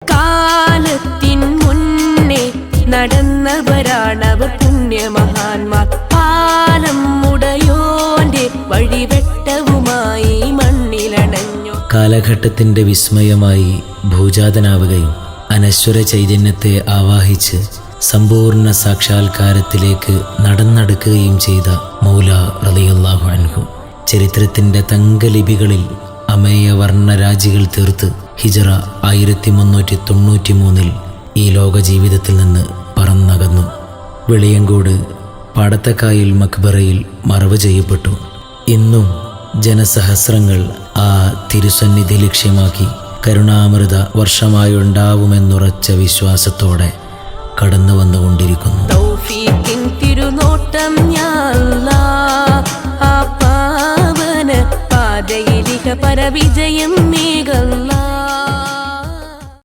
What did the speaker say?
കാലത്തിൻ മുന്നേ നടന്നവരാണവർ പുണ്യമഹാന്മാർ. പാലം ഉടയോന്റെ വഴിവെട്ടവുമായി മണ്ണിലണഞ്ഞു. കാലഘട്ടത്തിൻ്റെ വിസ്മയമായി ഭൂജാതനാവുകയും അനശ്വര ചൈതന്യത്തെ ആവാഹിച്ച് സമ്പൂർണ്ണ സാക്ഷാത്കാരത്തിലേക്ക് നടന്നെടുക്കുകയും ചെയ്ത മൗല റളിയല്ലാഹു അൻഹു ചരിത്രത്തിൻ്റെ തങ്കലിപികളിൽ അമേയ വർണ്ണരാജികൾ തീർത്ത് ഹിജ്റ 1393 ഈ ലോക ജീവിതത്തിൽ നിന്ന് പറന്നകന്നു. വെളിയങ്കോട് പാടത്തക്കായിൽ മക്ബറയിൽ മറവ് ചെയ്യപ്പെട്ടു. ഇന്നും ജനസഹസ്രങ്ങൾ ആ തിരുസന്നിധി ലക്ഷ്യമാക്കി കരുണാമൃത വർഷമായുണ്ടാവുമെന്നുറച്ച വിശ്വാസത്തോടെ കടന്നു വന്നുകൊണ്ടിരിക്കുന്നു. തൗഫീഖിൻ തിരുനോട്ടം യാ അല്ലാഹ്, ആ പാവന പാതയിലിഹ പരവിജയം നീകല്ലാഹ്.